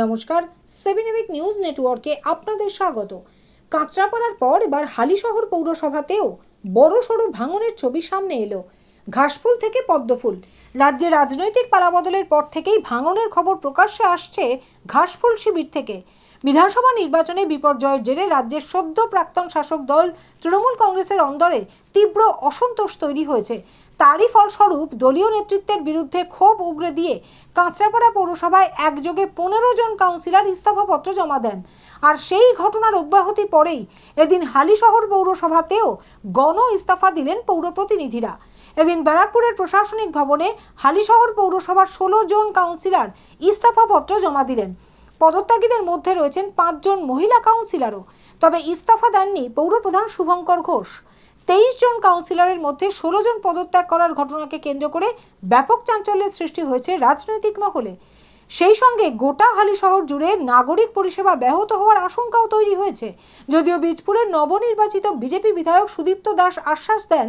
নমস্কার, 7 নিউজ নেটওয়ার্কে আপনাদের স্বাগত। কাঁচরাপাড়ার পর এবার হালিশহর পৌরসভাতেও বড়সড় ভাঙনের ছবি সামনে এলো। ঘাসফুল থেকে পদ্মফুল, রাজ্যে রাজনৈতিক পালাবদলের পর থেকেই ভাঙনের খবর প্রকাশ্যে আসছে ঘাসফুল শিবির থেকে। বিধানসভা নির্বাচনে বিপর্যয়ের জেরে রাজ্যের সদ্য প্রাক্তন শাসক দল তৃণমূল কংগ্রেসের অন্দরে তীব্র অসন্তোষ তৈরি হয়েছে। তারই ফলস্বরূপ দলীয় নেতৃত্বের বিরুদ্ধে ক্ষোভ উগরে দিয়ে কাঁচরাপাড়া পৌরসভায় একযোগে 15 জন কাউন্সিলর ইস্তফাপত্র জমা দেন। আর সেই ঘটনার অব্যাহতি পরেই এদিন হালিশহর পৌরসভাতেও গণ ইস্তফা দিলেন পৌর প্রতিনিধিরা। এদিন ব্যারাকপুরের প্রশাসনিক ভবনে হালিশহর পৌরসভার 16 জন কাউন্সিলর ইস্তফাপত্র জমা দিলেন। পদত্যাগীদের মধ্যে রয়েছেন 5 জন মহিলা কাউন্সিলরও। তবে ইস্তফা দেননি পৌরপ্রধান শুভঙ্কর ঘোষ। 23 জন কাউন্সিলরের মধ্যে 16 জন পদত্যাগ করার ঘটনাকে কেন্দ্র করে ব্যাপক চাঞ্চল্যের সৃষ্টি হয়েছে রাজনৈতিক মহলে। সেই সঙ্গে গোটা হালিশহর জুড়ে নাগরিক পরিষেবা ব্যাহত হওয়ার আশঙ্কাও তৈরি হয়েছে। যদিও বীজপুরের নবনির্বাচিত বিজেপি বিধায়ক সুদীপ্ত দাস আশ্বাস দেন,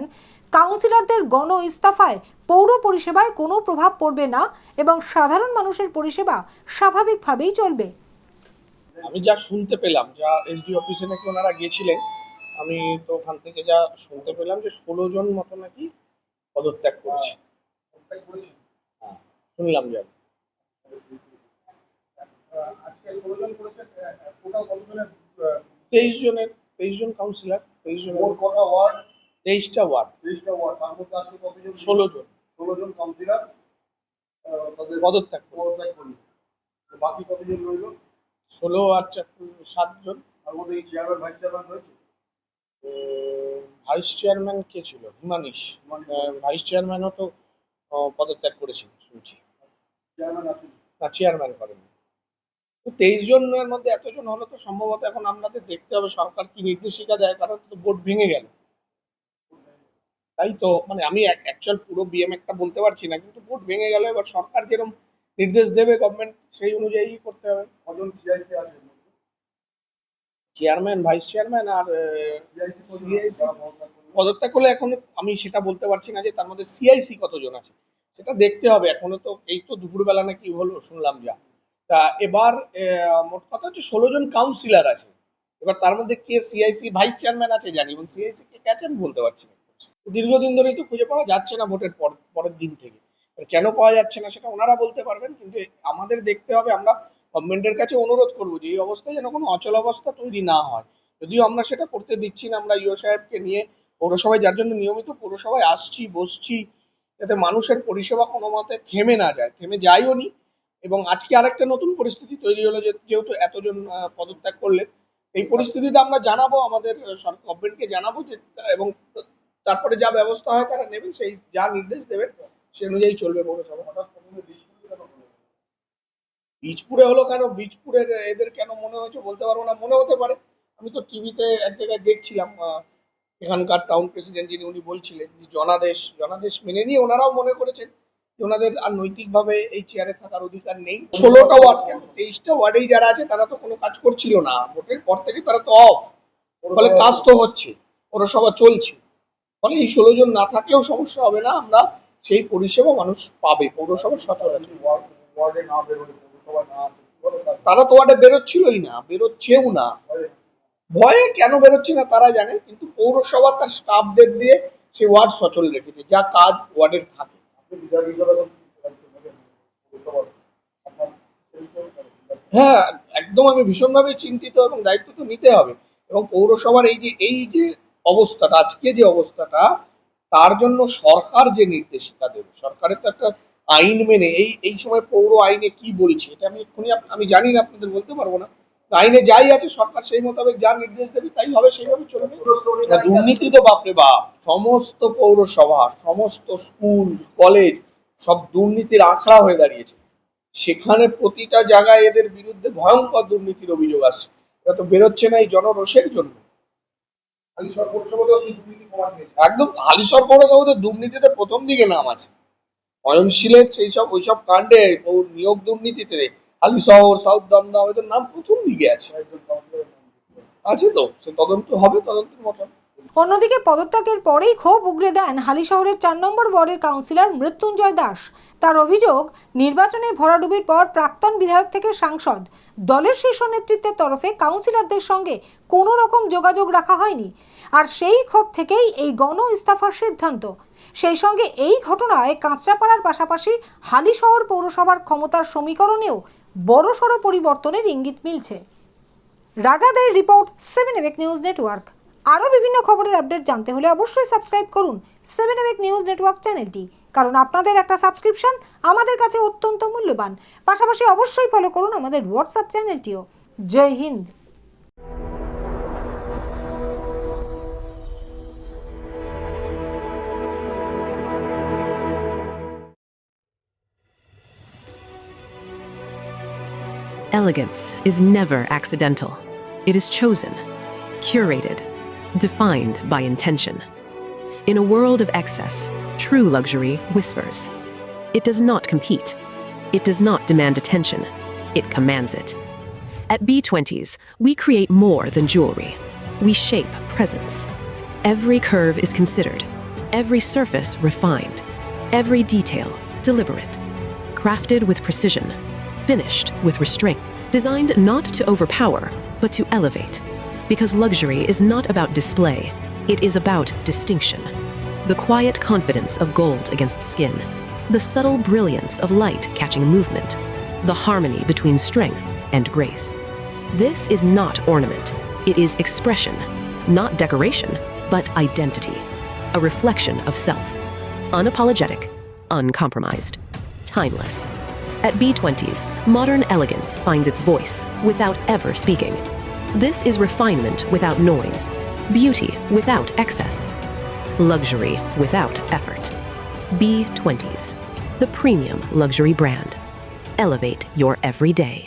কাউন্সিলরদের গণ ইস্তফায় পৌর পরিষেবায় কোনো প্রভাব পড়বে না এবং সাধারণ মানুষের পরিষেবা স্বাভাবিকভাবেই চলবে। আমি যা শুনতে পেলাম, যা এসডি অফিসে নাকি ওনারা গিয়েছিলেন, আমি তো ওখান থেকে যা শুনতে পেলাম যে 16 জন মতো নাকি পদত্যাগ করেছে। হ্যাঁ, শুনলাম যা 23 জন কাউন্সিলর, 23 জন, 23টা ওয়ার্ড, 16 জন কাউন্সিলর পদত্যাগ করলো। বাকি কতজন রইল? 16 আর 7 জন। তার মধ্যে এই চেয়ারম্যান ভাইস চেয়ারম্যান রয়েছে। ভাইস চেয়ারম্যান কে ছিল? হিমানিশ। ভাইস চেয়ারম্যানও তো পদত্যাগ করেছেন শুনছি। চেয়ারম্যান আছে না, চেয়ারম্যান করেনি। তো 23 জনের মধ্যে এতজন হলো, তো সম্ভবত এখন আমাদের দেখতে হবে সরকার কি নির্দেশিকা দেয়, কারণ তো বোর্ড ভেঙে গেল। তাই তো, মানে আমি অ্যাকচুয়াল পুরো বিএম একটা বলতে পারছি না, কিন্তু বোর্ড ভেঙে গেল। এবার সরকার যেরকম নির্দেশ দেবে গভর্নমেন্ট সেই অনুযায়ী করতে হবে। কজন সিআইসি আছে? চেয়ারম্যান, ভাইস চেয়ারম্যান আর সিআইসি পদত্যাগ করলে এখন আমি সেটা বলতে পারছি না যে তার মধ্যে সিআইসি কতজন আছে, সেটা দেখতে হবে। এখনো তো এই তো দুপুরবেলা নাকি হলো শুনলাম যা। তা এবার মোট কথা হচ্ছে 16 জন কাউন্সিলর আছে। এবার তার মধ্যে কে সিআইসি ভাইস চেয়ারম্যান আছে জানি, এবং সিআইসি কে আছে আমি বলতে পারছি না। দীর্ঘদিন ধরেই তো খুঁজে পাওয়া যাচ্ছে না ভোটের পরের দিন থেকে। কেন পাওয়া যাচ্ছে না সেটা ওনারা বলতে পারবেন, কিন্তু আমাদের দেখতে হবে। আমরা গভর্নমেন্টের কাছে অনুরোধ করবো যে এই অবস্থায় যেন কোনো অচল অবস্থা তৈরি না হয়। যদিও আমরা সেটা করতে দিচ্ছি না, আমরা ইও সাহেবকে নিয়ে পৌরসভায়, যার জন্য নিয়মিত পৌরসভায় আসছি বসছি, যাতে মানুষের পরিষেবা কোনো মতে থেমে না যায়, থেমে যায়ও নি। এবং আজকে আরেকটা নতুন পরিস্থিতি তৈরি হলো যে যেহেতু এতজন পদত্যাগ করলেন, এই পরিস্থিতিটা আমরা জানাবো আমাদের গভর্নমেন্টকে জানাবো যে, এবং তারপরে যা ব্যবস্থা হয় তারা নেবেন, সেই যা নির্দেশ দেবেন সে অনুযায়ী চলবে পৌরসভা। বীজপুরে হলো কেন, বীজপুরের এদের কেন মনে হয়েছে বলতে পারবো না, মনে হতে পারে। আমি তো টিভিতে এক জায়গায় দেখছিলাম, এখানকার টাউন প্রেসিডেন্ট যিনি, উনি বলছিলেন যে জনাদেশ মেনে নিয়ে ওনারাও মনে করেছেন যে ওনাদের আর নৈতিকভাবে এই চেয়ারে থাকার অধিকার নেই। 16টা ওয়ার্ড কেন, 23টা ওয়ার্ডেই যারা আছে তারা তো কোনো কাজ করছিল না ভোটের পর থেকে, তারা তো অফ। ফলে কাজ তো হচ্ছে, পৌরসভা চলছে। ফলে এই 16 জন না থাকলেও সমস্যা হবে না, আমরা সেই পরিষেবা মানুষ পাবে, পৌরসভা সচল আছে। ওয়ার্ডে না বেরোলে, পৌরসভায় না আসে, কি বলে তার তারা তো ওয়ার্ডে বেরোচ্ছিলই না, বেরোচ্ছেও না। ভয়ে কেন বেরোচ্ছে না তারা জানে, কিন্তু পৌরসভা তার স্টাফদের দিয়ে সেই ওয়ার্ড সচল রেখেছে, যা কাজ ওয়ার্ডের থাকে। আপনি বিধায়ক হিসাবে তো দায়িত্ব নেবেন, পৌরসভার আপনার হ্যাঁ, একদম আমি ভীষণভাবে চিন্তিত, এবং দায়িত্ব তো নিতে হবে। এবং পৌরসভার এই যে অবস্থাটা, আজকে যে অবস্থাটা, তার জন্য সরকার যে নির্দেশিকা দেবে, সরকারের তো একটা আইন মেনে, এই সময় পৌর আইনে কি বলছে এটা আমি এক্ষুনি আমি জানি না, আপনাদের বলতে পারবো না। আইনে যাই আছে সরকার সেই মোতাবেক যা নির্দেশ দেবে তাই হবে, সেইভাবে চলবে। না, দুর্নীতি তো বাপরে বাপ, সমস্ত পৌরসভা, সমস্ত স্কুল কলেজ সব দুর্নীতির আখড়া হয়ে দাঁড়িয়েছে। সেখানে প্রতিটা জায়গায় এদের বিরুদ্ধে ভয়ঙ্কর দুর্নীতির অভিযোগ আসছে। এটা তো বেরোচ্ছে না এই জনরোষের জন্য। হালিশহর পৌরসভাতেও আপনি দুর্নীতি প্রমাণ পেয়েছেন। একদম হালিশহর পৌরসভাতে দুর্নীতিতে প্রথম দিকে নাম আছে। অয়নশীলের সেই সব ওইসব কাণ্ডে নিয়োগ দুর্নীতিতে হালিশহর, সাউথ দমদম এদের নাম প্রথম দিকে আছে। একজন কাউন্সিলরের নাম আছে তো, সে তদন্ত হবে, তদন্তের মতো। অন্যদিকে পদত্যাগের পরেই ক্ষোভ উগরে দেন হালিশহরের 4 নম্বর ওয়ার্ডের কাউন্সিলর মৃত্যুঞ্জয় দাস। তার অভিযোগ, নির্বাচনে ভরাডুবির পর প্রাক্তন বিধায়ক থেকে সাংসদ দলের শীর্ষ নেতৃত্বের তরফে কাউন্সিলরদের সঙ্গে কোনো রকম যোগাযোগ রাখা হয়নি। আর সেই ক্ষোভ থেকেই এই গণ ইস্তফার সিদ্ধান্ত। সেই সঙ্গে এই ঘটনায় কাঁচরাপাড়ার পাশাপাশি হালিশহর পৌরসভার ক্ষমতার সমীকরণেও বড়সড় পরিবর্তনের ইঙ্গিত মিলছে। রাজাদের রিপোর্ট, 7 এবেক নিউজ নেটওয়ার্ক। আরও বিভিন্ন খবরের আপডেট জানতে হলে অবশ্যই সাবস্ক্রাইব করুন 7 এবেক নিউজ নেটওয়ার্ক চ্যানেলটি, কারণ আপনাদের একটা সাবস্ক্রিপশন আমাদের কাছে অত্যন্ত মূল্যবান। পাশাপাশি অবশ্যই ফলো করুন আমাদের হোয়াটসঅ্যাপ চ্যানেলটিও। জয় Hind. Elegance is never accidental. It is chosen, curated, defined by intention. In a world of excess, true luxury whispers. It does not compete. It does not demand attention. It commands it. At B20s, we create more than jewelry. We shape presence. Every curve is considered, every surface refined, every detail deliberate, crafted with precision, finished with restraint, designed not to overpower, but to elevate. Because luxury is not about display, it is about distinction. The quiet confidence of gold against skin, the subtle brilliance of light catching movement, the harmony between strength and grace. This is not ornament, it is expression, not decoration, but identity, a reflection of self, unapologetic, uncompromised, timeless. At B20s, modern elegance finds its voice without ever speaking. This is refinement without noise, beauty without excess, luxury without effort. B20s, the premium luxury brand. Elevate your everyday.